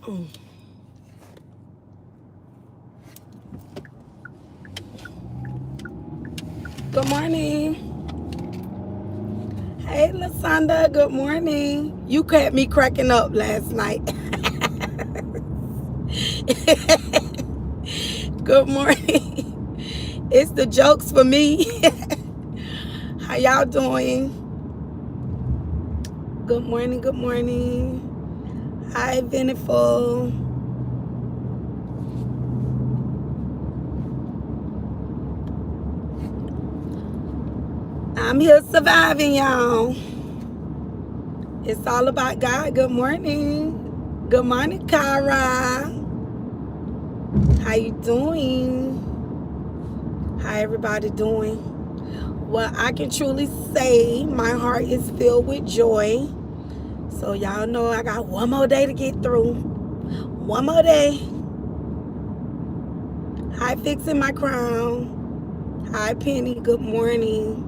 Mm. Good morning. Hey, Lasanda. Good morning. You kept me cracking up last night. Good morning. It's the jokes for me. How y'all doing? Good morning. Good morning. Hi, Beneful. I'm here surviving, y'all. It's all about God. Good morning. Good morning, Kara. How you doing? How everybody doing? Well, I can truly say my heart is filled with joy. So y'all know I got one more day to get through. One more day. Hi, Fixing My Crown. Hi, Penny. Good morning.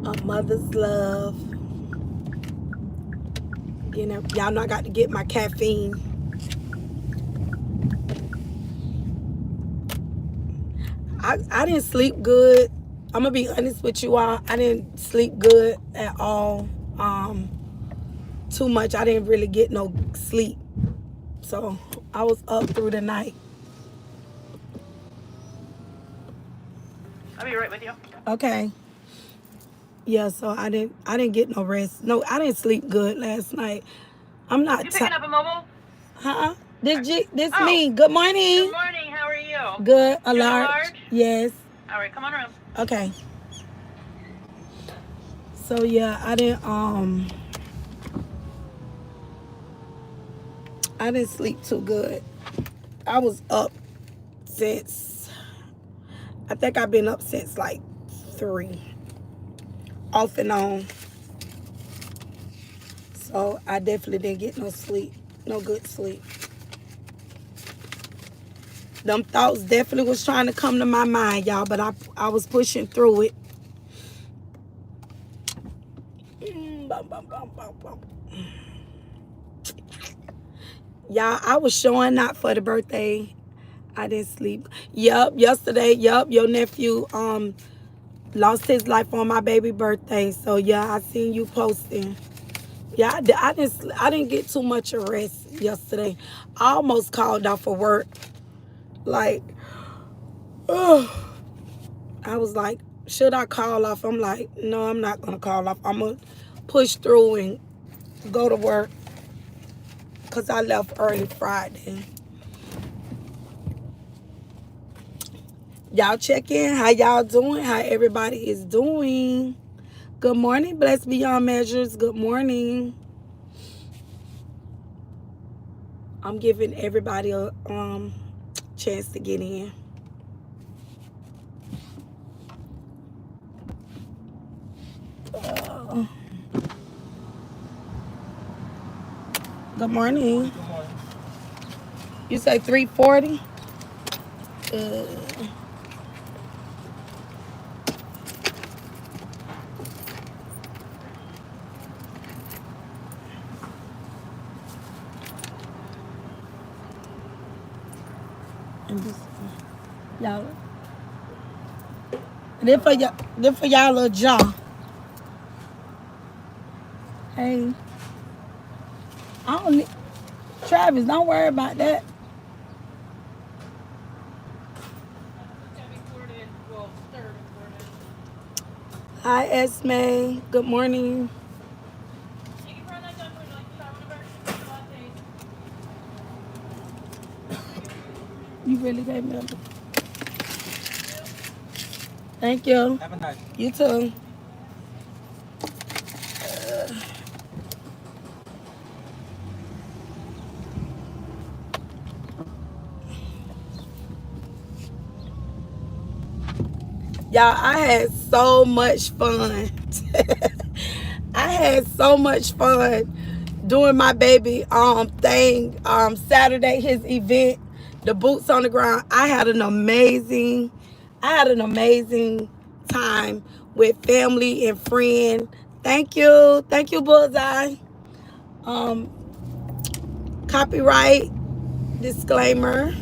A mother's love. You know, y'all know I got to get my caffeine. I didn't sleep good. I'm gonna be honest with you all. I didn't sleep good at all. Too much. I didn't really get no sleep. So I was up through the night. I'll be right with you. Okay. Yeah, so I didn't get no rest. No, I didn't sleep good last night. I'm not You picking up a mobile? Huh? This Oh. me. Good morning. Good morning. How are you? Good. A You're the large. large? Yes. All right, come on around. Okay. So yeah, I didn't sleep too good. I was up since I think I've been up since like 3, off and on. So I definitely didn't get no sleep, no good sleep. Them thoughts definitely was trying to come to my mind, y'all, but I was pushing through it. Bum, bum, bum, bum, bum. Y'all, I was showing out for the birthday. I didn't sleep. Yup, yesterday, your nephew lost his life on my baby birthday. So yeah, I seen you posting. Yeah, I didn't get too much of rest yesterday. I almost called off for work. Like, oh, I was like, should I call off? I'm like, no, I'm not gonna call off. I'm gonna push through and go to work because I left early Friday. Y'all check in. How y'all doing? How everybody is doing? Good morning, Blessed Beyond Measures. Good morning. I'm giving everybody a chance to get in. Good morning. Good morning. You say 3:40? Y'all. This for y'all little jaw. Hey, I don't need Travis. Don't worry about that. Hi, Esme. Good morning. You really gave me a. Thank you. Have a nice. You too. Y'all, I had so much fun. I had so much fun doing my baby thing Saturday, his event, the boots on the ground. I had an amazing time with family and friend. Thank you. Thank you, Bullseye. Copyright disclaimer.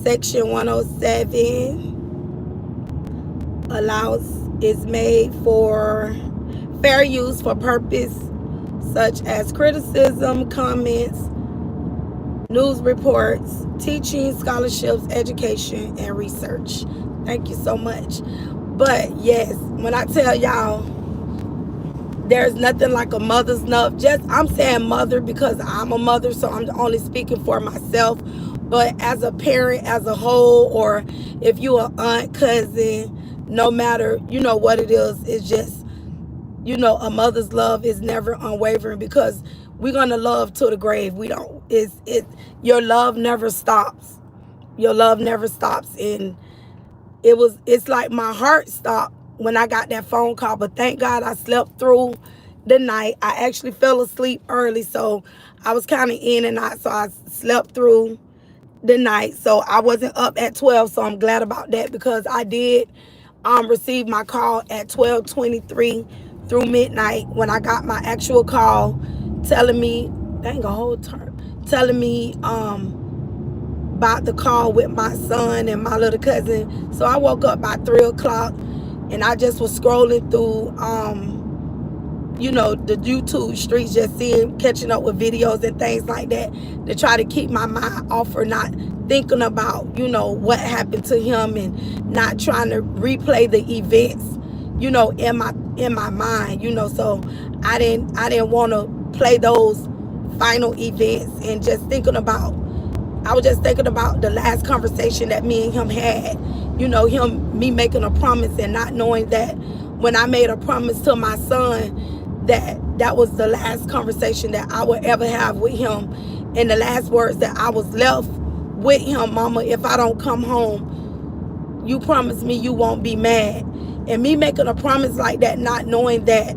Section 107 is made for fair use for purpose such as criticism, comments, news reports, teaching, scholarships, education, and research. Thank you so much. But yes, when I tell y'all, there's nothing like a mother's love. I'm saying mother because I'm a mother, so I'm only speaking for myself. But as a parent as a whole, or if you are aunt, cousin, no matter, what it is, it's just, a mother's love is never unwavering, because we're going to love to the grave. Your love never stops. Your love never stops. And it's like my heart stopped when I got that phone call, but thank God I slept through the night. I actually fell asleep early, so I was kind of in and out, so I slept through the night. So I wasn't up at 12, so I'm glad about that, because I did receive my call at 12:23 through midnight when I got my actual call telling me, telling me about the call with my son and my little cousin. So I woke up by 3 o'clock, and I just was scrolling through the YouTube streets, just catching up with videos and things like that, to try to keep my mind off, or not thinking about what happened to him, and not trying to replay the events in my mind. So I didn't want to play those final events, and I was just thinking about the last conversation that me and him had. Me making a promise, and not knowing that when I made a promise to my son, that was the last conversation that I would ever have with him. And the last words that I was left with him: Mama, if I don't come home, you promise me you won't be mad. And me making a promise like that, not knowing that,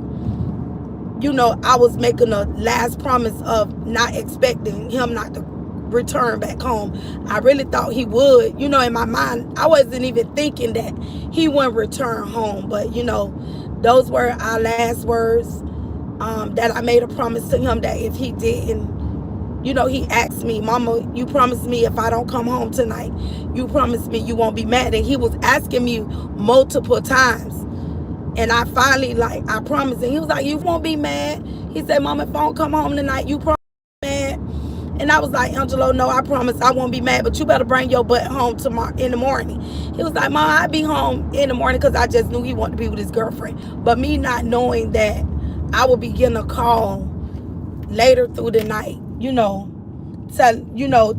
I was making a last promise of not expecting him not to return back home. I really thought he would. In my mind, I wasn't even thinking that he wouldn't return home. But, those were our last words, that I made a promise to him, that if he didn't, he asked me, Mama, you promised me if I don't come home tonight, you promised me you won't be mad. And he was asking me multiple times. And I finally, I promised. And he was like, you won't be mad. He said, Mama, if I don't come home tonight, you promise mad. And I was like, Angelo, no, I promise I won't be mad, but you better bring your butt home tomorrow in the morning. He was like, Mom, I'll be home in the morning, because I just knew he wanted to be with his girlfriend. But me not knowing that I would be getting a call later through the night,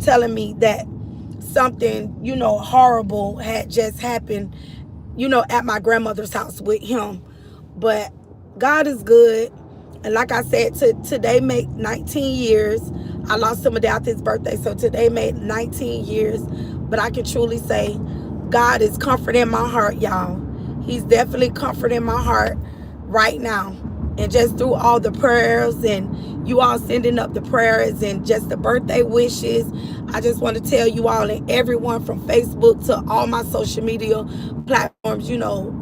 telling me that something, horrible had just happened, at my grandmother's house with him. But God is good. And like I said, today made 19 years. I lost him after his birthday, so today made 19 years. But I can truly say God is comforting my heart, y'all. He's definitely comforting my heart right now. And just through all the prayers, and you all sending up the prayers, and just the birthday wishes, I just want to tell you all, and everyone from Facebook to all my social media platforms,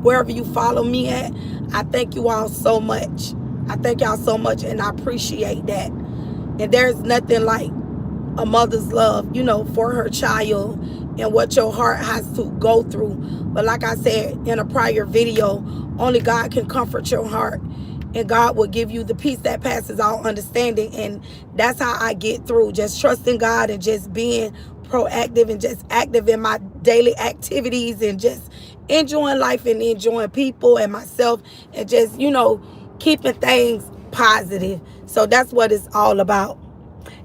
wherever you follow me at, I thank you all so much. I thank y'all so much, and I appreciate that. And there's nothing like a mother's love, for her child, and what your heart has to go through. But like I said in a prior video, only God can comfort your heart, and God will give you the peace that passes all understanding. And that's how I get through, just trusting God, and just being proactive, and just active in my daily activities, and just enjoying life, and enjoying people and myself, and just, keeping things positive. So that's what it's all about.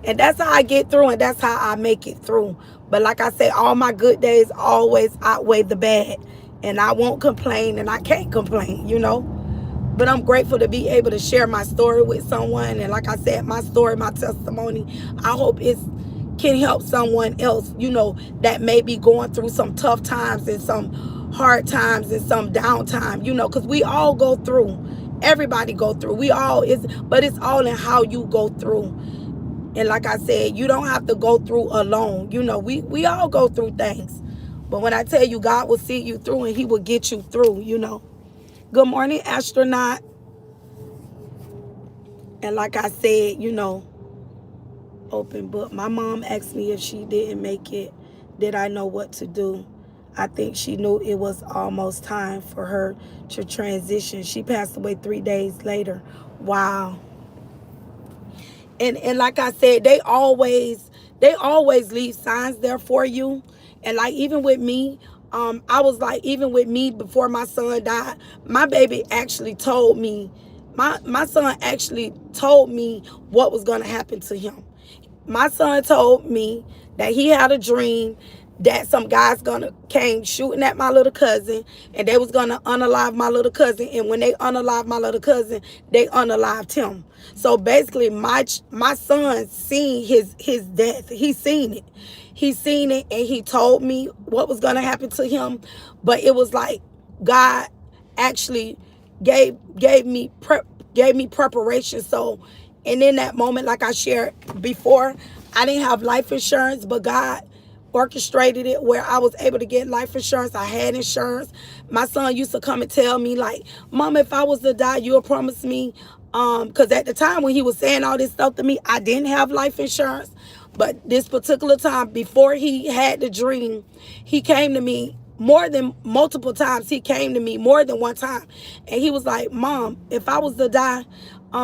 And that's how I get through, and that's how I make it through. But like I said, all my good days always outweigh the bad. And I won't complain, and I can't complain, But I'm grateful to be able to share my story with someone. And like I said, my story, my testimony, I hope it can help someone else, that may be going through some tough times, and some hard times, and some downtime, because we all go through. Everybody go through. But it's all in how you go through. And like I said, you don't have to go through alone. We all go through things. But when I tell you God will see you through and he will get you through, you know. Good morning, astronaut. And like I said, you know, open book. My mom asked me if she didn't make it, did I know what to do? I think she knew it was almost time for her to transition. She passed away 3 days later. Wow. And like I said, they always leave signs there for you. And like even with me, I was like, even with me before my son died, my baby actually told me, my son actually told me what was going to happen to him. My son told me that he had a dream that some guys came shooting at my little cousin, and they was gonna unalive my little cousin. And when they unalived my little cousin, they unalived him. So basically, my son seen his death. He seen it. He seen it, and he told me what was gonna happen to him. But it was like God actually gave me preparation. So, and in that moment, like I shared before, I didn't have life insurance, but God orchestrated it where I was able to get life insurance. I had insurance. My son used to come and tell me, like, Mom, if I was to die, you'll promise me. Because at the time when he was saying all this stuff to me, I didn't have life insurance. But this particular time, before he had the dream, he came to me multiple times. He came to me more than one time. And he was like, Mom, if I was to die,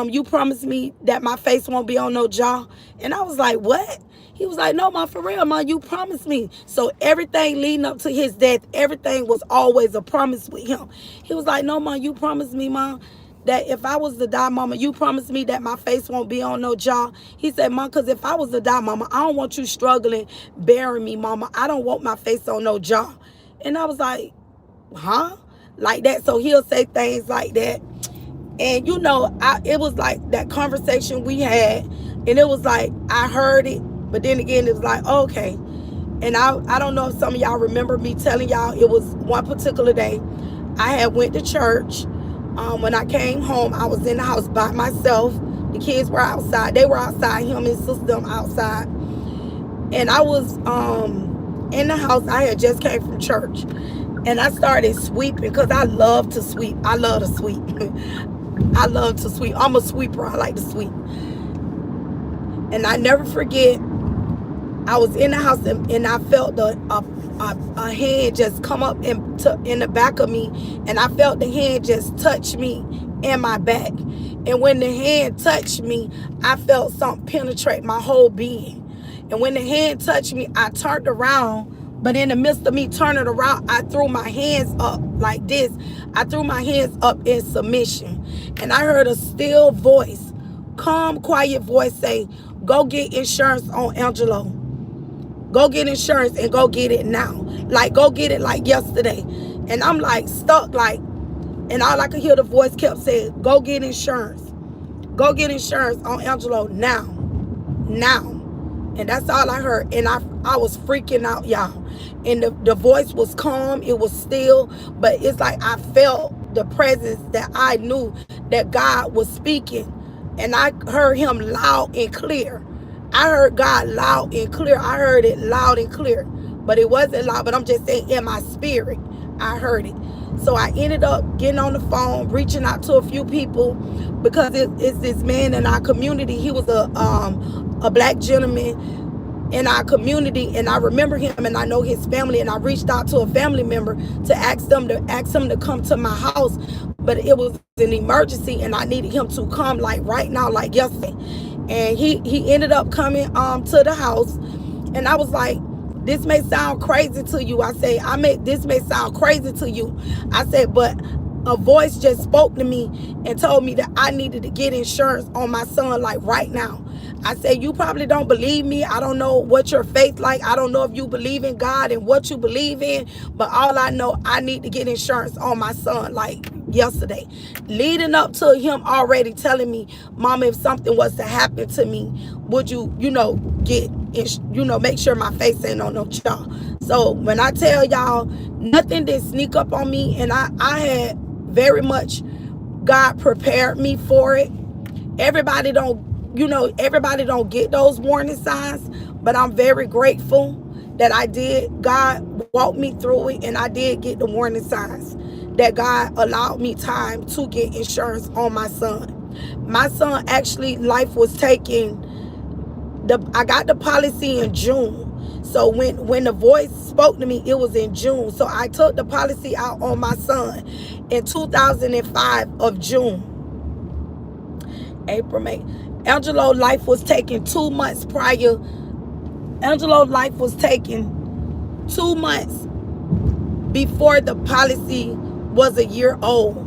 you promise me that my face won't be on no jaw. And I was like, what? He was like, no, Mom, for real, Mom, you promised me. So everything leading up to his death, everything was always a promise with him. He was like, no, Mom, you promised me, Mom, that if I was to die, Mama, you promised me that my face won't be on no jaw. He said, Mom, because if I was to die, Mama, I don't want you struggling, burying me, Mama. I don't want my face on no jaw. And I was like, huh? Like that. So he'll say things like that. And, you know, it was like that conversation we had. And it was like, I heard it. But then again, it was like, okay. And I don't know if some of y'all remember me telling y'all, it was one particular day. I had went to church. When I came home, I was in the house by myself. The kids were outside. They were outside. Him and sister them outside. And I was in the house. I had just came from church. And I started sweeping because I love to sweep. I love to sweep. I love to sweep. I'm a sweeper. I like to sweep. And I never forget, I was in the house and I felt a hand just come up in the back of me. And I felt the hand just touch me in my back. And when the hand touched me, I felt something penetrate my whole being. And when the hand touched me, I turned around. But in the midst of me turning around, I threw my hands up like this. I threw my hands up in submission. And I heard a still voice, calm, quiet voice say, go get insurance on Angelo. Go get insurance and go get it now. Like, go get it like yesterday. And I'm like stuck, like, and all I could hear the voice kept saying, go get insurance. Go get insurance on Angelo now. Now. And that's all I heard. And I was freaking out, y'all. And the voice was calm. It was still. But it's like I felt the presence that I knew that God was speaking. And I heard him loud and clear. I heard God loud and clear. I heard it loud and clear. But it wasn't loud. But I'm just saying in my spirit, I heard it. So I ended up getting on the phone, reaching out to a few people. Because it's this man in our community. He was a black gentleman in our community, and I remember him and I know his family, and I reached out to a family member to ask him to come to my house, but it was an emergency and I needed him to come like right now, like yesterday. And he ended up coming to the house, and I was like, this may sound crazy to you. This may sound crazy to you. I said, but a voice just spoke to me and told me that I needed to get insurance on my son like right now. I said, you probably don't believe me. I don't know what your faith like. I don't know if you believe in God and what you believe in. But all I know, I need to get insurance on my son like yesterday. Leading up to him already telling me, Mama, if something was to happen to me, would you, make sure my face ain't on no jaw. So when I tell y'all, nothing did sneak up on me. And I had very much, God prepared me for it. Everybody don't get those warning signs, but I'm very grateful that I did. God walked me through it, and I did get the warning signs that God allowed me time to get insurance on my son. My son actually life was taken. I got the policy in June. So when the voice spoke to me, it was in June. So I took the policy out on my son in 2005 of June. April, May. Angelo life was taken 2 months prior. Angelo life was taken 2 months before the policy was a year old.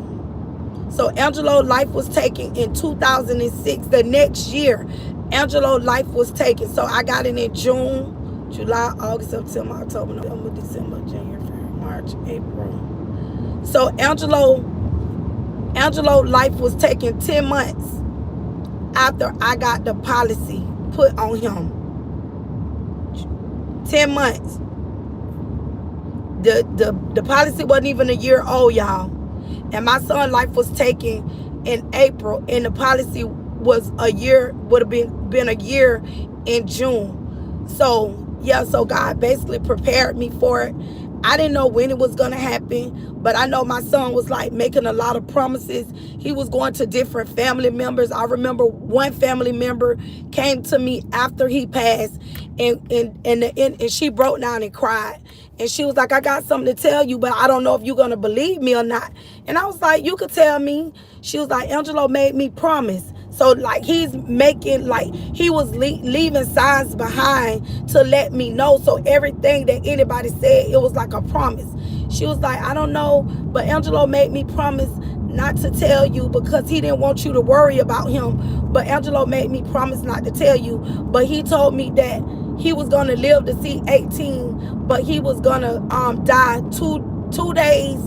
So Angelo life was taken in 2006. The next year, Angelo life was taken. So I got it in June, July, August, September, October, November, December, January, February, March, April. So Angelo life was taken 10 months after I got the policy put on him. 10 months. The policy wasn't even a year old, y'all. And my son's life was taken in April, and the policy was a year, would have been a year in June. So yeah, so God basically prepared me for it. I didn't know when it was going to happen, but I know my son was like making a lot of promises. He was going to different family members. I remember one family member came to me after he passed, and she broke down and cried. And she was like, I got something to tell you, but I don't know if you're going to believe me or not. And I was like, you could tell me. She was like, Angelo made me promise. So like he's making, like he was leaving signs behind to let me know. So everything that anybody said, it was like a promise. She was like, I don't know, but Angelo made me promise not to tell you because he didn't want you to worry about him. But Angelo made me promise not to tell you. But he told me that he was going to live to see 18, but he was going to die two days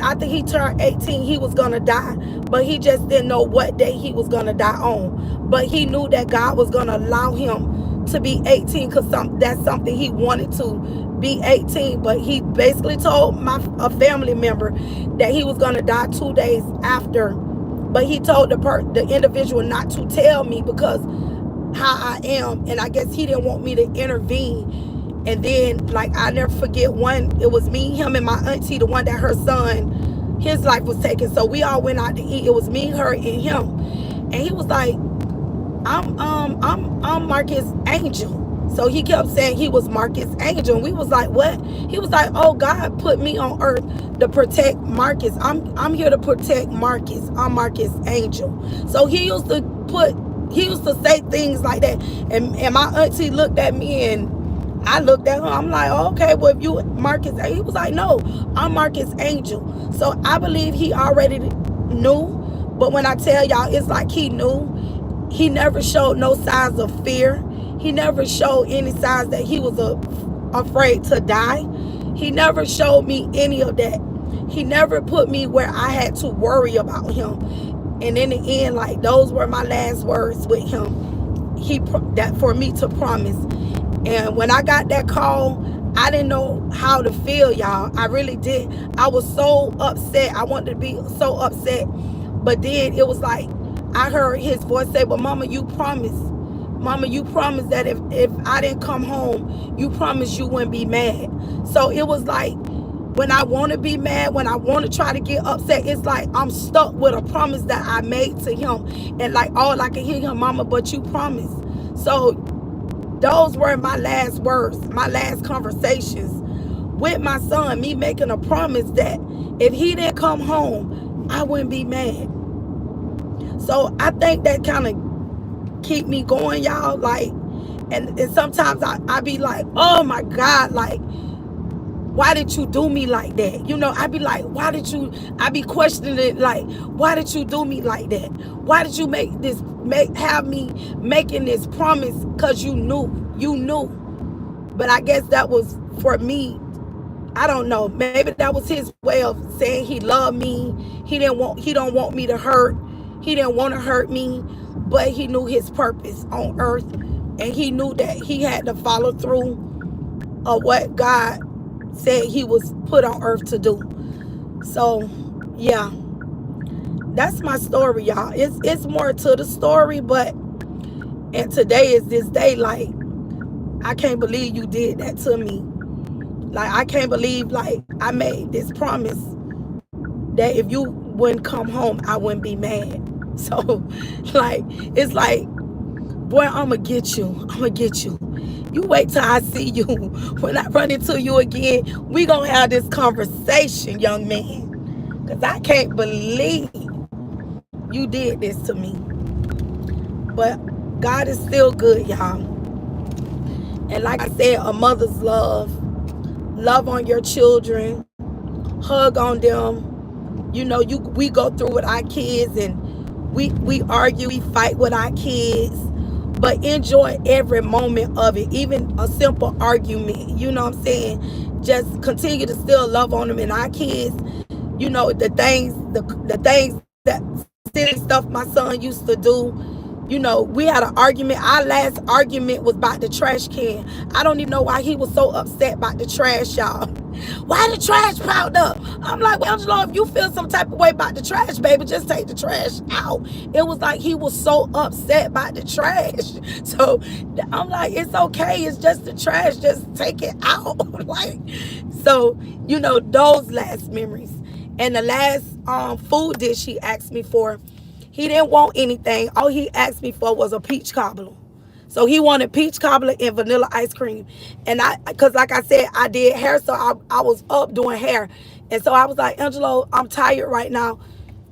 after he turned 18. He was going to die, but he just didn't know what day he was going to die on. But he knew that God was going to allow him to be 18 because that's something he wanted to be 18. But he basically told a family member that he was going to die 2 days after. But he told the individual not to tell me because how I am, and I guess he didn't want me to intervene. And then, like, I never forget one, it was me, him, and my auntie, the one that her son, his life was taken. So we all went out to eat. It was me, her, and him. And he was like, I'm Marcus Angel. So he kept saying he was Marcus Angel. And we was like, what? He was like, oh, God put me on earth to protect Marcus. I'm here to protect Marcus. I'm Marcus Angel. So he used to say things like that. And my auntie looked at me, and I looked at her. I'm like, oh, okay, well, if you Marcus, he was like, no, I'm Marcus Angel. So I believe he already knew. But when I tell y'all, it's like he knew. He never showed no signs of fear. He never showed any signs that he was afraid to die. He never showed me any of that. He never put me where I had to worry about him. And in the end, like, those were my last words with him. That for me to promise. And when I got that call, I didn't know how to feel, y'all. I really did. I was so upset. I wanted to be so upset. But then it was like, I heard his voice say, but Mama, you promised. Mama, you promised that if I didn't come home, you promised you wouldn't be mad. So it was like, when I want to be mad, when I want to try to get upset, it's like I'm stuck with a promise that I made to him. And like all I can hear him, Mama, but you promised. So those were my last words, my last conversations with my son, me making a promise that if he didn't come home, I wouldn't be mad. So I think that kind of keep me going, y'all. Like, and sometimes I be like, oh my God, like, why did you do me like that? You know, I be like, I be questioning it, like, why did you do me like that? Why did you have me making this promise? Because you knew. But I guess that was for me. I don't know. Maybe that was his way of saying he loved me. He don't want me to hurt. He didn't want to hurt me, but he knew his purpose on earth, and he knew that he had to follow through of what God said he was put on earth to do. So yeah, that's my story, y'all. It's more to the story, but and today is this day. Like, I can't believe you did that to me. Like, I can't believe, like, I made this promise that if you wouldn't come home, I wouldn't be mad. So, like, it's like, boy, I'm going to get you. I'm going to get you. You wait till I see you. When I run into you again, we going to have this conversation, young man. Because I can't believe you did this to me. But God is still good, y'all. And like I said, a mother's love on your children, hug on them. You know, we go through with our kids, and we argue, we fight with our kids, but enjoy every moment of it, even a simple argument. You know what I'm saying? Just continue to still love on them. And our kids, you know, the things that silly stuff my son used to do. You know, we had an argument. Our last argument was about the trash can. I don't even know why he was so upset about the trash, y'all. Why the trash piled up? I'm like, well, Angelo, if you feel some type of way about the trash, baby, just take the trash out. It was like he was so upset about the trash. So I'm like, it's okay. It's just the trash. Just take it out. Like, so, you know, those last memories. And the last food dish he asked me for, he didn't want anything. All he asked me for was a peach cobbler. So he wanted peach cobbler and vanilla ice cream. And because like I said, I did hair, so I was up doing hair. And so I was like, Angelo, I'm tired right now.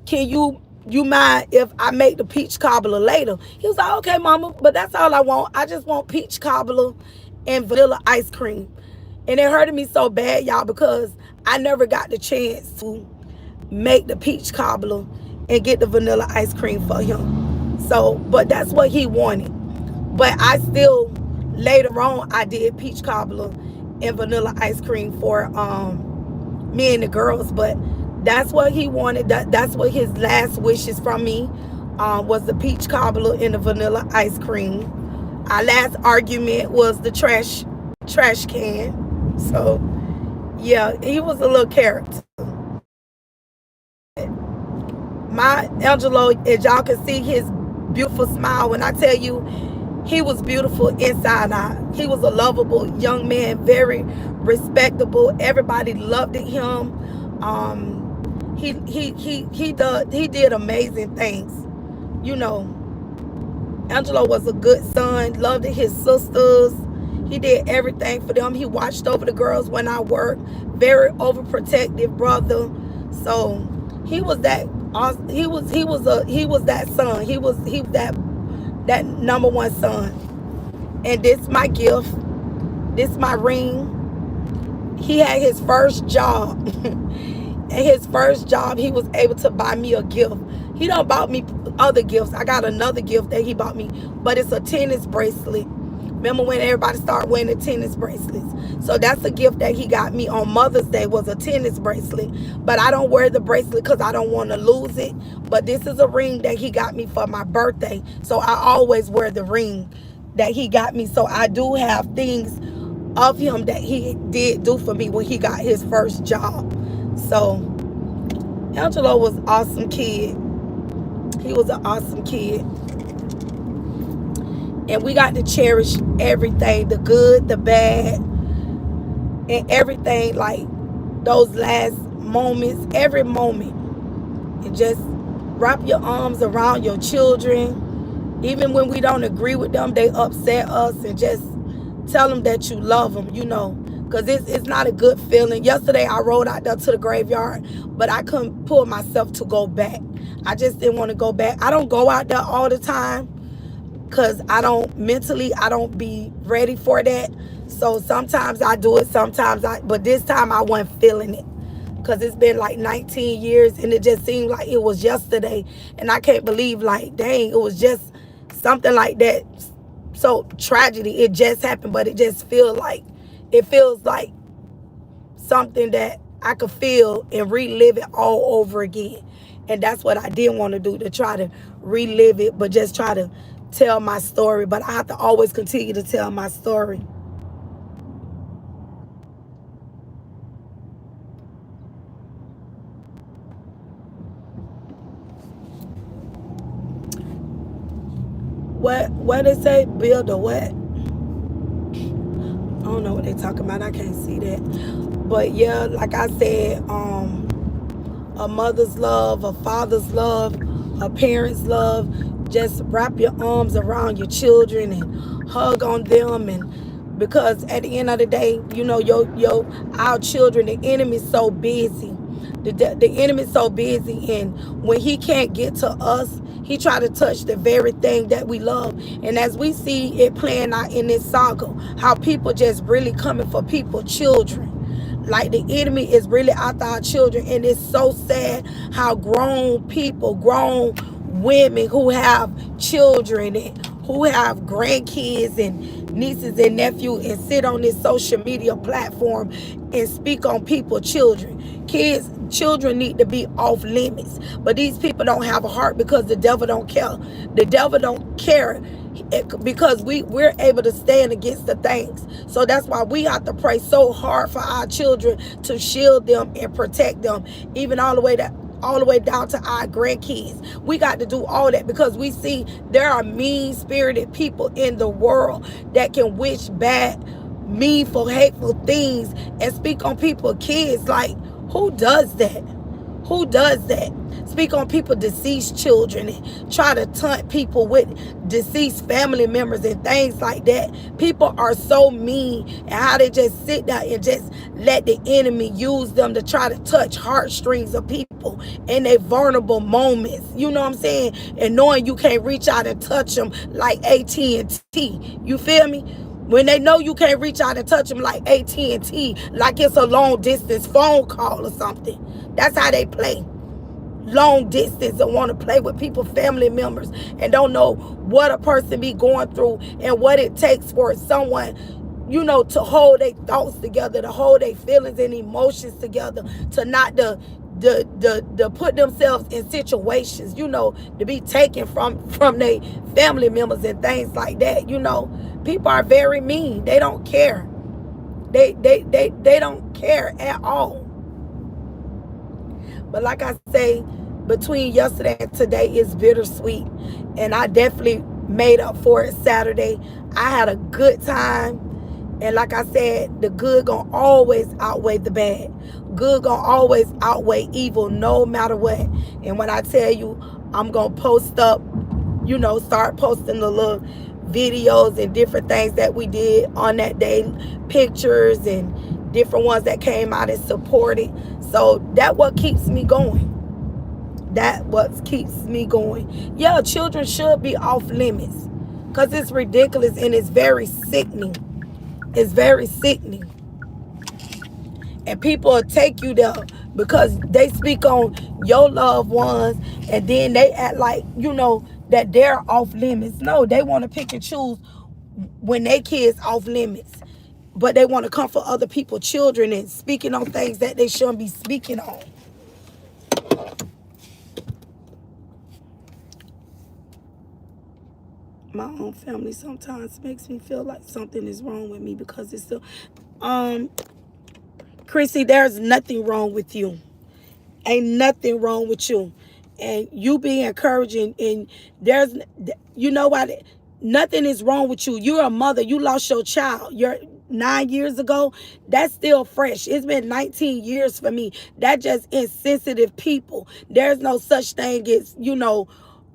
Can you mind if I make the peach cobbler later? He was like, okay, mama, but that's all I want. I just want peach cobbler and vanilla ice cream. And it hurted me so bad, y'all, because I never got the chance to make the peach cobbler and get the vanilla ice cream for him. So, but that's what he wanted. But I still, later on, I did peach cobbler and vanilla ice cream for me and the girls. But that's what he wanted. That's what his last wishes from me was the peach cobbler and the vanilla ice cream. Our last argument was the trash can. So, yeah, he was a little character. My Angelo, as y'all can see his beautiful smile, when I tell you he was beautiful inside out. He was a lovable young man, very respectable. Everybody loved him. He did amazing things. You know, Angelo was a good son, loved his sisters. He did everything for them. He watched over the girls when I worked. Very overprotective brother. So he was that. He was that son. He was that number one son. And this my gift. This my ring. He had his first job. And his first job, he was able to buy me a gift. He don't bought me other gifts. I got another gift that he bought me, but it's a tennis bracelet. Remember when everybody started wearing the tennis bracelets? So that's a gift that he got me on Mother's Day, was a tennis bracelet. But I don't wear the bracelet because I don't want to lose it. But this is a ring that he got me for my birthday. So I always wear the ring that he got me. So I do have things of him that he did do for me when he got his first job. So Angelo was an awesome kid. He was an awesome kid. And we got to cherish everything, the good, the bad, and everything, like those last moments, every moment. And just wrap your arms around your children. Even when we don't agree with them, they upset us, and just tell them that you love them, you know. Because it's not a good feeling. Yesterday, I rode out there to the graveyard, but I couldn't pull myself to go back. I just didn't want to go back. I don't go out there all the time, because I don't be ready for that. So sometimes I do it, but this time I wasn't feeling it, because it's been like 19 years and it just seemed like it was yesterday. And I can't believe, like, dang, it was just something like that. So tragedy, it just happened, but it feels like something that I could feel and relive it all over again. And that's what I didn't want to do, to try to relive it, but just try to tell my story. But I have to always continue to tell my story. What they say? Build a what? don't know what they talking about. I can't see that. But yeah, like I said, a mother's love, a father's love, a parent's love. Just wrap your arms around your children and hug on them, and because at the end of the day, you know, our children, the enemy's so busy. The enemy's so busy, and when he can't get to us, he try to touch the very thing that we love. And as we see it playing out in this saga, how people just really coming for people, children. Like the enemy is really after our children, and it's so sad how grown people, grown women who have children and who have grandkids and nieces and nephews and sit on this social media platform and speak on people, children. Children need to be off limits. But these people don't have a heart because the devil don't care. The devil don't care because we're able to stand against the things. So that's why we have to pray so hard for our children to shield them and protect them, even all the way down to our grandkids. We got to do all that because we see there are mean-spirited people in the world that can wish bad, meanful, hateful things and speak on people's kids. Like, who does that? Who does that? Speak on people, deceased children, and try to taunt people with deceased family members and things like that. People are so mean, and how they just sit there and just let the enemy use them to try to touch heartstrings of people in their vulnerable moments. You know what I'm saying? And knowing you can't reach out and touch them like AT&T. You feel me? When they know you can't reach out and touch them like AT&T, like it's a long distance phone call or something. That's how they play. Long distance and want to play with people, family members, and don't know what a person be going through and what it takes for someone, you know, to hold their thoughts together, to hold their feelings and emotions together, to not to put themselves in situations, you know, to be taken from their family members and things like that. You know, people are very mean. They don't care. They don't care at all. But like I say, between yesterday and today is bittersweet. And I definitely made up for it Saturday. I had a good time. And like I said, the good gonna always outweigh the bad. Good gonna always outweigh evil no matter what. And when I tell you, I'm gonna post up, you know, start posting the little videos and different things that we did on that day, pictures and different ones that came out and supported. So that what keeps me going. That what keeps me going. Yeah, children should be off limits because it's ridiculous and it's very sickening. It's very sickening. And people will take you there because they speak on your loved ones and then they act like, you know, that they're off limits. No, they want to pick and choose when they kids off limits. But they want to come for other people's children and speaking on things that they shouldn't be speaking on. My own family sometimes makes me feel like something is wrong with me because it's still... Chrissy, there's nothing wrong with you. Ain't nothing wrong with you. And you be encouraging, and there's, you know what? Nothing is wrong with you. You're a mother. You lost your child. You're 9 years ago. That's still fresh. It's been 19 years for me. That's just insensitive people. There's no such thing as, you know,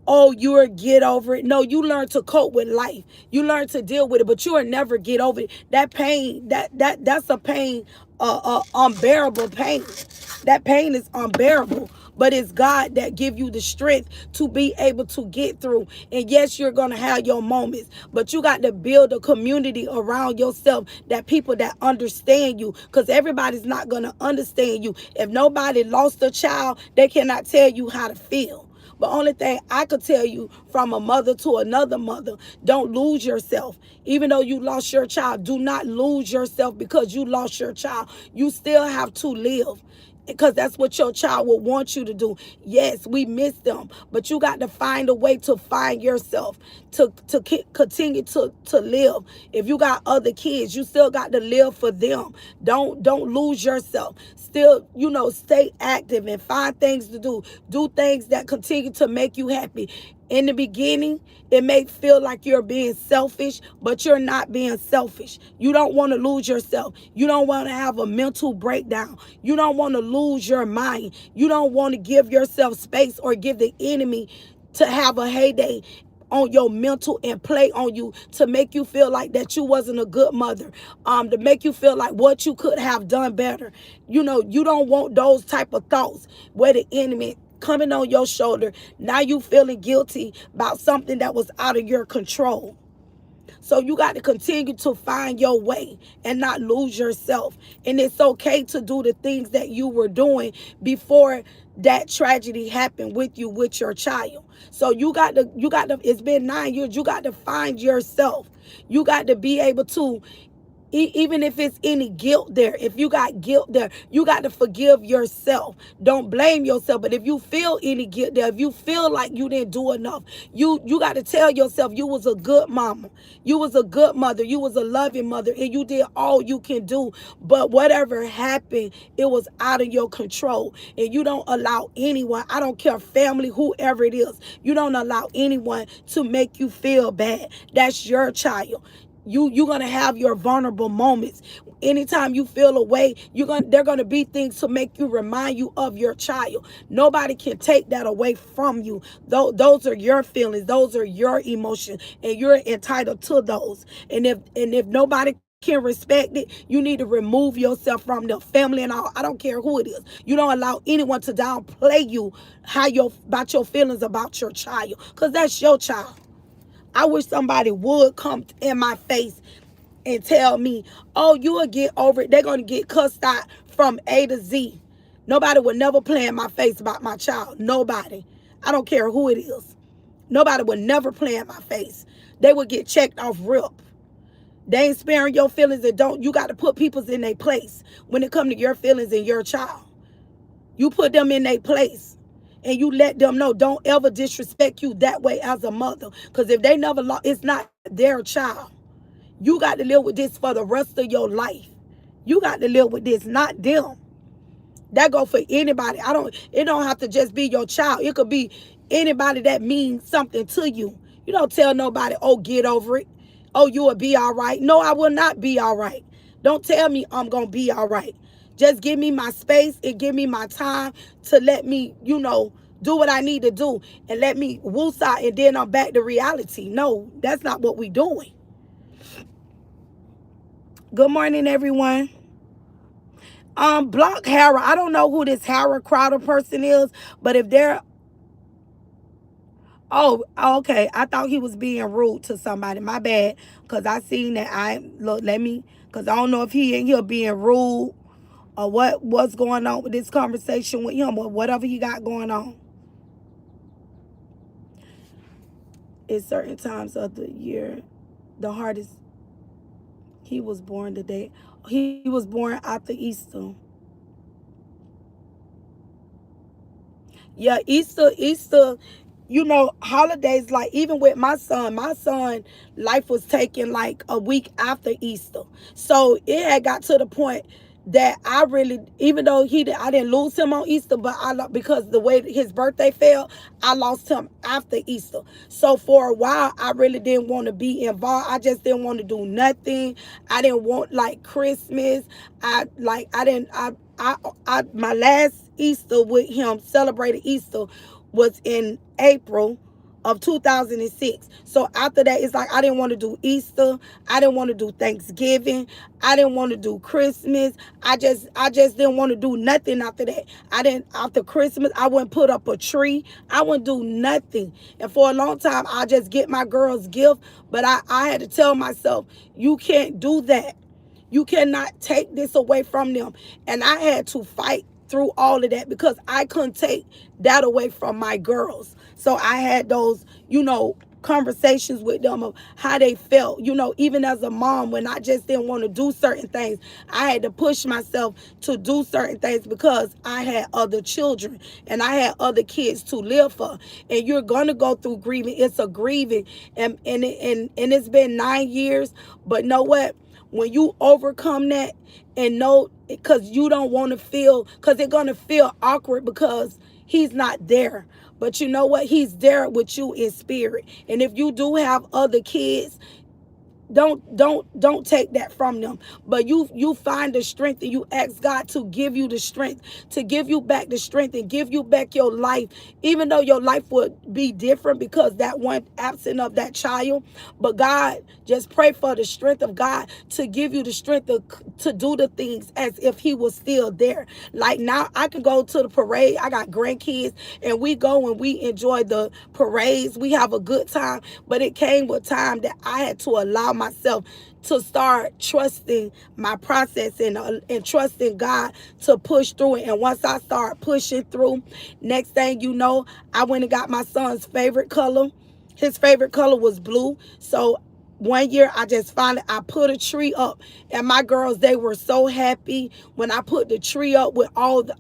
oh, you'll get over it. No, you learn to cope with life. You learn to deal with it, but you'll never get over it. That pain, that's a pain, unbearable pain. That pain is unbearable. But it's God that give you the strength to be able to get through. And yes, you're going to have your moments, but you got to build a community around yourself, that people that understand you, because everybody's not going to understand you. If nobody lost a child, they cannot tell you how to feel. But only thing I could tell you from a mother to another mother, don't lose yourself. Even though you lost your child, do not lose yourself because you lost your child. You still have to live, because that's what your child will want you to do. Yes, we miss them, but you got to find a way to find yourself, to continue to live. If you got other kids, you still got to live for them. Don't lose yourself. Still, you know, stay active and find things to do. Do things that continue to make you happy. In the beginning, it may feel like you're being selfish, but you're not being selfish. You don't want to lose yourself. You don't want to have a mental breakdown. You don't want to lose your mind. You don't want to give yourself space or give the enemy to have a heyday on your mental and play on you to make you feel like that you wasn't a good mother, to make you feel like what you could have done better. You know, you don't want those type of thoughts where the enemy coming on your shoulder. Now you feeling guilty about something that was out of your control. So you got to continue to find your way and not lose yourself. And it's okay to do the things that you were doing before that tragedy happened with you, with your child. So you got to, it's been 9 years, you got to find yourself. You got to be able to, even if it's any guilt there, if you got guilt there, you got to forgive yourself. Don't blame yourself. But if you feel any guilt there, if you feel like you didn't do enough, you got to tell yourself you was a good mama, you was a good mother, you was a loving mother, and you did all you can do. But whatever happened, it was out of your control. And you don't allow anyone, I don't care, family, whoever it is, you don't allow anyone to make you feel bad. That's your child. You're gonna have your vulnerable moments. Anytime you feel away, they're gonna be things to make you, remind you of your child. Nobody can take that away from you. Those are your feelings, those are your emotions, and you're entitled to those. And if nobody can respect it, you need to remove yourself from the family and all. I don't care who it is. You don't allow anyone to downplay you about your feelings about your child, because that's your child. I wish somebody would come in my face and tell me, oh, you will get over it. They're going to get cussed out from A to Z. Nobody would never play in my face about my child. Nobody. I don't care who it is. Nobody would never play in my face. They would get checked off rip. They ain't sparing your feelings, and you got to put people in their place when it comes to your feelings and your child. You put them in their place. And you let them know, don't ever disrespect you that way as a mother. Because if they never lost, it's not their child. You got to live with this for the rest of your life. You got to live with this, not them. That go for anybody. It don't have to just be your child. It could be anybody that means something to you. You don't tell nobody, oh, get over it. Oh, you will be all right. No, I will not be all right. Don't tell me I'm going to be all right. Just give me my space and give me my time to let me, do what I need to do and let me woosah, and then I'm back to reality. No, that's not what we doing. Good morning, everyone. Block Hara. I don't know who this Hara Crowder person is, but if they're, oh, okay. I thought he was being rude to somebody. My bad, because I seen that. Because I don't know if he in here being rude or what's going on with this conversation with him, or whatever he got going on. It's certain times of the year, the hardest. He was born today. He was born after Easter. Yeah, Easter, holidays, like even with my son life was taken like a week after Easter. So it had got to the point that I really, even though I didn't lose him on Easter, but because the way his birthday fell, I lost him after Easter. So for a while, I really didn't want to be involved. I just didn't want to do nothing. I didn't want like Christmas. My last Easter with him, celebrated Easter, was in April of 2006. So after that, it's like I didn't want to do Easter. I didn't want to do Thanksgiving. I didn't want to do Christmas. I just didn't want to do nothing after that. After Christmas, I wouldn't put up a tree. I wouldn't do nothing. And for a long time, I just get my girls gift. But I had to tell myself, you can't do that. You cannot take this away from them. And I had to fight through all of that because I couldn't take that away from my girls. So I had those, conversations with them of how they felt, even as a mom, when I just didn't want to do certain things. I had to push myself to do certain things because I had other children and I had other kids to live for. And you're going to go through grieving. It's a grieving. And it's been 9 years. But know what? When you overcome that and know, because you don't want to feel, because they're going to feel awkward because he's not there. But you know what? He's there with you in spirit. And if you do have other kids, don't take that from them, but you find the strength and you ask God to give you the strength, to give you back the strength and give you back your life, even though your life would be different because that one absent of that child. But God, just pray for the strength of God to give you the strength to do the things as if he was still there. Like now I can go to the parade. I got grandkids and we go and we enjoy the parades. We have a good time, but it came with time that I had to allow myself to start trusting my process and trusting God to push through it. And once I start pushing through, next thing you know, I went and got my son's favorite color. His favorite color was blue. So one year I put a tree up, and my girls, they were so happy when I put the tree up with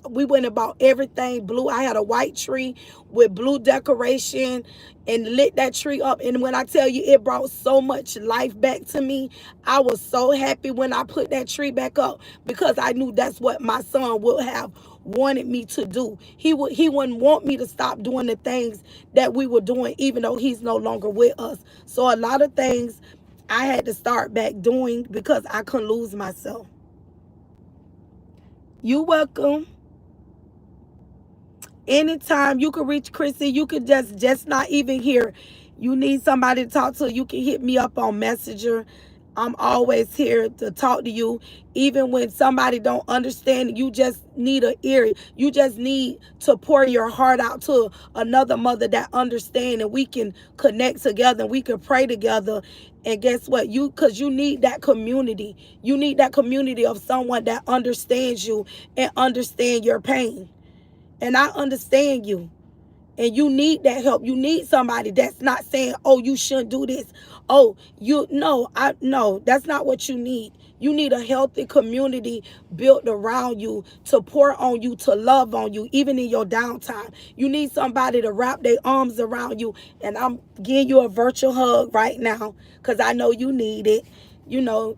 we went about everything blue. I had a white tree with blue decoration and lit that tree up. And when I tell you, it brought so much life back to me. I was so happy when I put that tree back up because I knew that's what my son would have wanted me to do. He wouldn't want me to stop doing the things that we were doing, even though he's no longer with us. So a lot of things I had to start back doing because I couldn't lose myself. You welcome. Anytime you can reach Chrissy, you could just not even here. You need somebody to talk to, you can hit me up on Messenger. I'm always here to talk to you. Even when somebody don't understand, you just need an ear. You just need to pour your heart out to another mother that understands, and we can connect together and we can pray together. And guess what? Because you need that community. You need that community of someone that understands you and understand your pain. And I understand you. And you need that help. You need somebody that's not saying, oh, you shouldn't do this. Oh, no, that's not what you need. You need a healthy community built around you to pour on you, to love on you, even in your downtime. You need somebody to wrap their arms around you. And I'm giving you a virtual hug right now because I know you need it,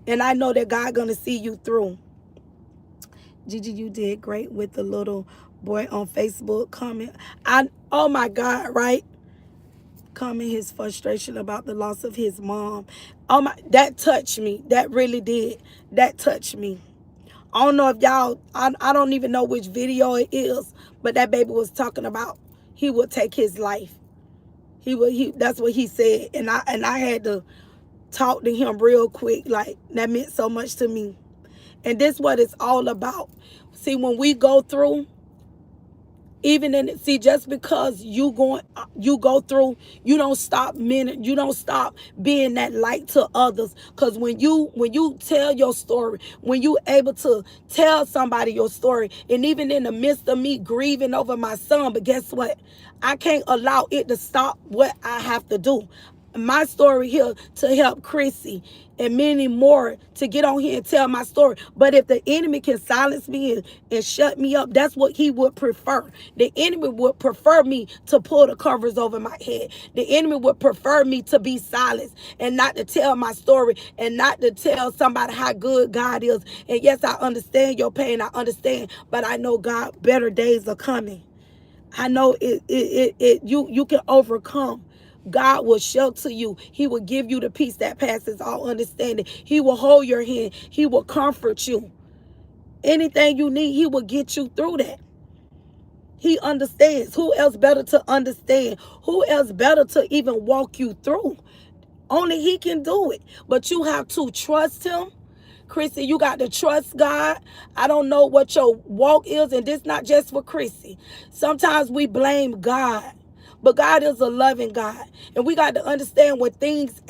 and I know that God going to see you through. Gigi, you did great with the little boy on Facebook comment. Oh my God, right? Comment his frustration about the loss of his mom. Oh my, that touched me. That really did. That touched me. I don't know if y'all, I don't even know which video it is, but that baby was talking about he would take his life. That's what he said. And I had to talk to him real quick. Like, that meant so much to me. And this is what it's all about. See, when we go through, just because you go through, you don't stop being that light to others. Because when you tell your story, when you able to tell somebody your story, and even in the midst of me grieving over my son, but guess what? I can't allow it to stop what I have to do. My story here to help Chrissy and many more to get on here and tell my story. But if the enemy can silence me and shut me up, that's what he would prefer. The enemy would prefer me to pull the covers over my head. The enemy would prefer me to be silenced and not to tell my story and not to tell somebody how good God is. And yes, I understand your pain. I understand, but I know God, better days are coming. I know you can overcome. God will shelter you. He will give you the peace that passes all understanding. He will hold your hand. He will comfort you. Anything you need, he will get you through that. He understands. Who else better to understand? Who else better to even walk you through? Only he can do it. But you have to trust him. Chrissy, you got to trust God. I don't know what your walk is, and this not just for Chrissy. Sometimes we blame God. But God is a loving God. And we got to understand when things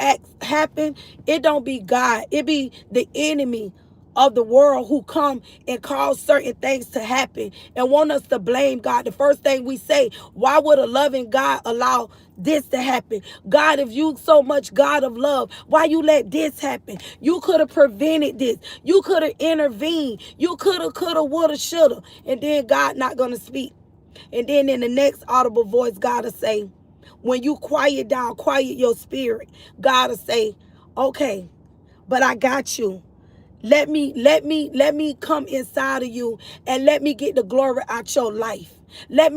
happen, it don't be God. It be the enemy of the world who come and cause certain things to happen and want us to blame God. The first thing we say, why would a loving God allow this to happen? God, if you so much God of love, why you let this happen? You could have prevented this. You could have intervened. You could have, woulda, shoulda. And then God not going to speak. And then in the next audible voice, God will say, when you quiet down, quiet your spirit, God will say, okay, but I got you. Let me come inside of you and let me get the glory out your life. Let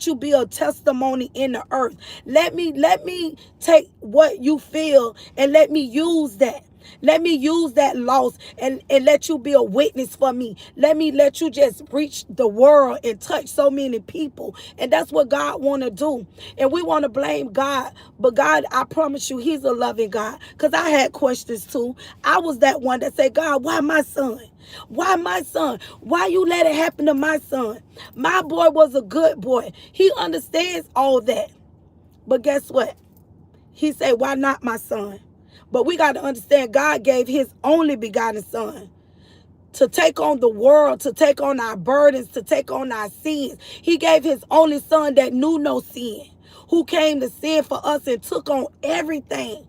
you be a testimony in the earth. Let me take what you feel and let me use that. Let me use that loss and let you be a witness for me. Let you just reach the world and touch so many people. And that's what God want to do. And we want to blame God. But God, I promise you, he's a loving God. Because I had questions too. I was that one that said, God, why my son? Why my son? Why you let it happen to my son? My boy was a good boy. He understands all that. But guess what? He said, why not my son? But we got to understand God gave his only begotten son to take on the world, to take on our burdens, to take on our sins. He gave his only son that knew no sin, who came to sin for us and took on everything.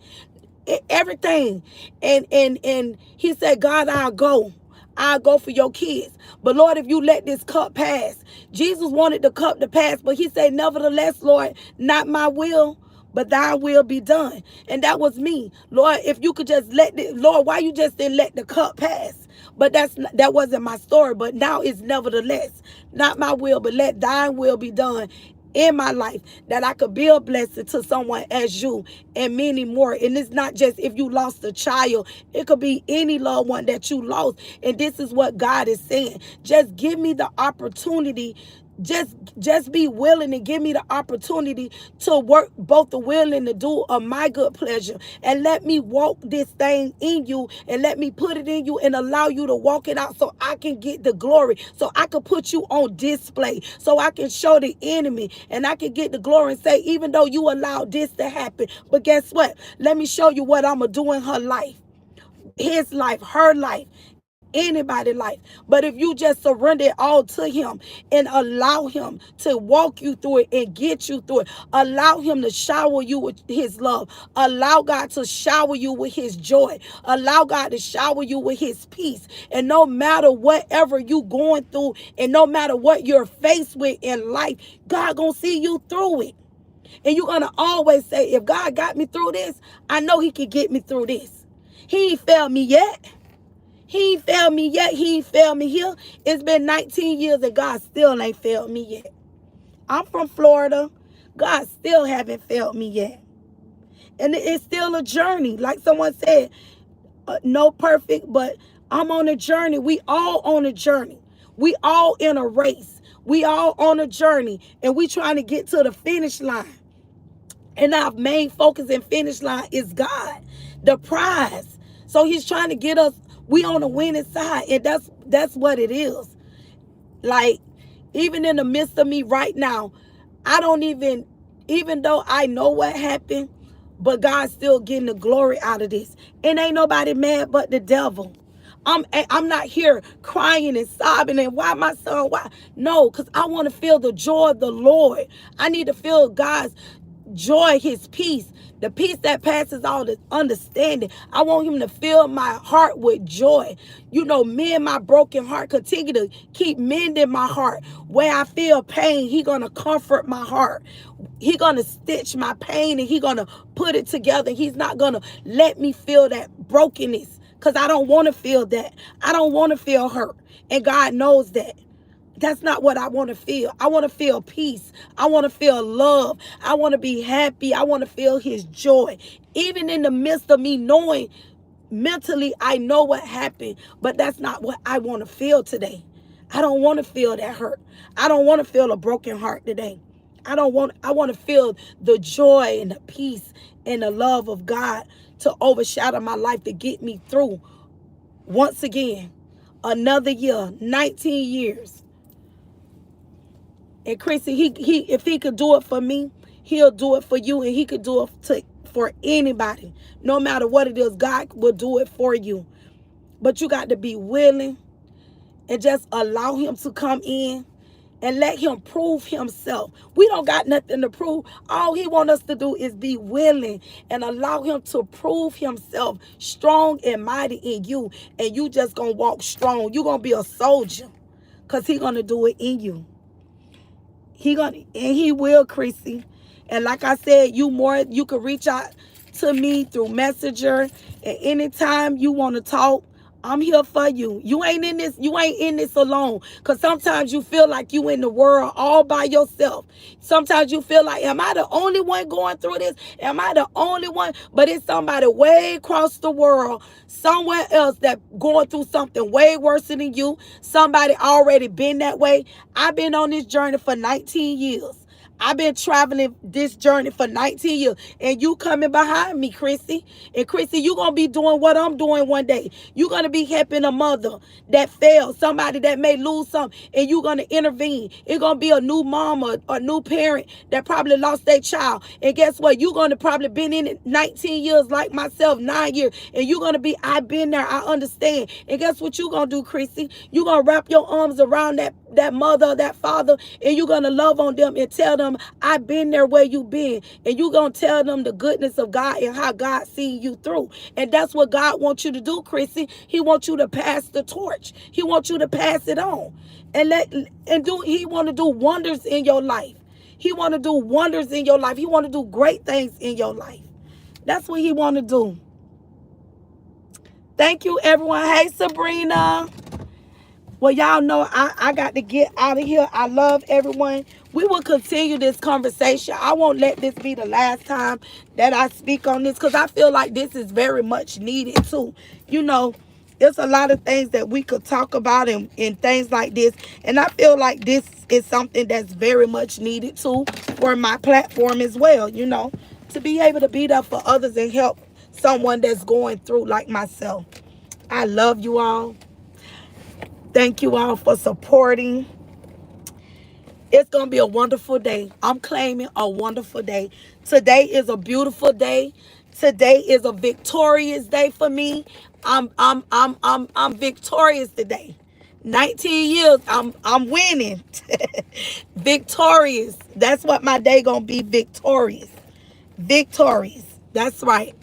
Everything. And he said, God, I'll go for your kids. But Lord, if you let this cup pass. Jesus wanted the cup to pass, but he said, nevertheless, Lord, not my will, but thy will be done. And that was me. Lord, if you could just Lord, why you just didn't let the cup pass? But that wasn't my story. But now it's nevertheless, not my will, but let thine will be done in my life, that I could be a blessing to someone as you and many more. And it's not just if you lost a child, it could be any loved one that you lost. And this is what God is saying. Just give me the opportunity. Just be willing and give me the opportunity to work both the will and the do of my good pleasure. And let me walk this thing in you and let me put it in you and allow you to walk it out so I can get the glory. So I can put you on display. So I can show the enemy and I can get the glory and say, even though you allowed this to happen, but guess what? Let me show you what I'm going to do in her life, his life, her life, anybody's life. But if you just surrender it all to him and allow him to walk you through it and get you through it, allow him to shower you with his love, allow God to shower you with his joy, allow God to shower you with his peace. And no matter whatever you going through and no matter what you're faced with in life, God gonna see you through it. And you're gonna always say, if God got me through this, I know he can get me through this. He ain't failed me yet. He ain't failed me yet. He ain't failed me here. It's been 19 years and God still ain't failed me yet. I'm from Florida. God still haven't failed me yet. And it's still a journey. Like someone said, no perfect, but I'm on a journey. We all on a journey. We all in a race. We all on a journey. And we trying to get to the finish line. And our main focus and finish line is God, the prize. So he's trying to get us, we on the winning side. And that's what it is. Like, even in the midst of me right now, I don't even though I know what happened, but God's still getting the glory out of this. And ain't nobody mad but the devil. I'm not here crying and sobbing and why my son, why? No, because I want to feel the joy of the Lord. I need to feel God's joy, his peace, the peace that passes all the understanding. I want him to fill my heart with joy. You know, mend my broken heart. Continue to keep mending my heart. Where I feel pain, he gonna comfort my heart. He gonna stitch my pain and he gonna put it together. He's not gonna let me feel that brokenness because I don't want to feel that. I don't want to feel hurt. And God knows that. That's not what I want to feel. I want to feel peace. I want to feel love. I want to be happy. I want to feel his joy. Even in the midst of me knowing mentally, I know what happened, but that's not what I want to feel today. I don't want to feel that hurt. I don't want to feel a broken heart today. I want to feel the joy and the peace and the love of God to overshadow my life, to get me through once again another year, 19 years. And Chrissy, he if he could do it for me, he'll do it for you, and he could do it for anybody. No matter what it is, God will do it for you. But you got to be willing and just allow him to come in and let him prove himself. We don't got nothing to prove. All he wants us to do is be willing and allow him to prove himself strong and mighty in you. And you just going to walk strong. You're going to be a soldier because he's going to do it in you. He will, Chrissy. And like I said, you can reach out to me through Messenger. And anytime you want to talk, I'm here for you. You ain't in this alone. Cause sometimes you feel like you in the world all by yourself. Sometimes you feel like, am I the only one going through this? Am I the only one? But it's somebody way across the world, somewhere else that going through something way worse than you. Somebody already been that way. I've been on this journey for 19 years. I've been traveling this journey for 19 years. And you coming behind me, Chrissy. And Chrissy, you going to be doing what I'm doing one day. You're going to be helping a mother that failed, somebody that may lose something, and you're going to intervene. It's going to be a new mama, a new parent that probably lost their child. And guess what? You're going to probably been in it 19 years like myself, 9 years. And you're going to be, I've been there, I understand. And guess what you're going to do, Chrissy? You're going to wrap your arms around that mother, that father, and you're going to love on them and tell them, I've been there where you been. And you're going to tell them the goodness of God and how God seen you through. And that's what God wants you to do, Chrissy. He wants you to pass the torch. He wants you to pass it on. He want to do wonders in your life. He want to do wonders in your life. He want to do great things in your life. That's what he want to do. Thank you, everyone. Hey, Sabrina. Well, y'all know I got to get out of here. I love everyone. We will continue this conversation. I won't let this be the last time that I speak on this because I feel like this is very much needed too. You know, there's a lot of things that we could talk about and things like this. And I feel like this is something that's very much needed too for my platform as well, you know, to be able to be there for others and help someone that's going through like myself. I love you all. Thank you all for supporting. It's going to be a wonderful day. I'm claiming a wonderful day. Today is a beautiful day. Today is a victorious day for me. I'm victorious today. 19 years, I'm winning. Victorious. That's what my day going to be, victorious. Victorious. That's right.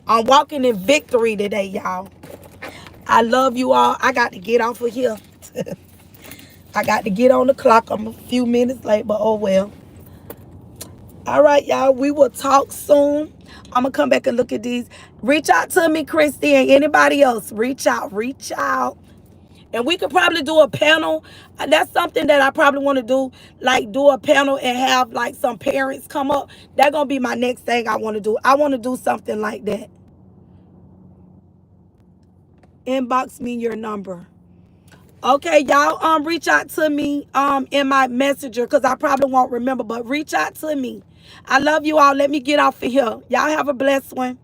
I'm walking in victory today, y'all. I love you all. I got to get off of here. I got to get on the clock. I'm a few minutes late, but oh well. All right, y'all. We will talk soon. I'm going to come back and look at these. Reach out to me, Christy, and anybody else. Reach out. Reach out. And we could probably do a panel. That's something that I probably want to do. Like do a panel and have like some parents come up. That's going to be my next thing I want to do. I want to do something like that. Inbox me your number. Okay, y'all reach out to me in my messenger because I probably won't remember, but reach out to me. I love you all. Let me get off of here. Y'all have a blessed one.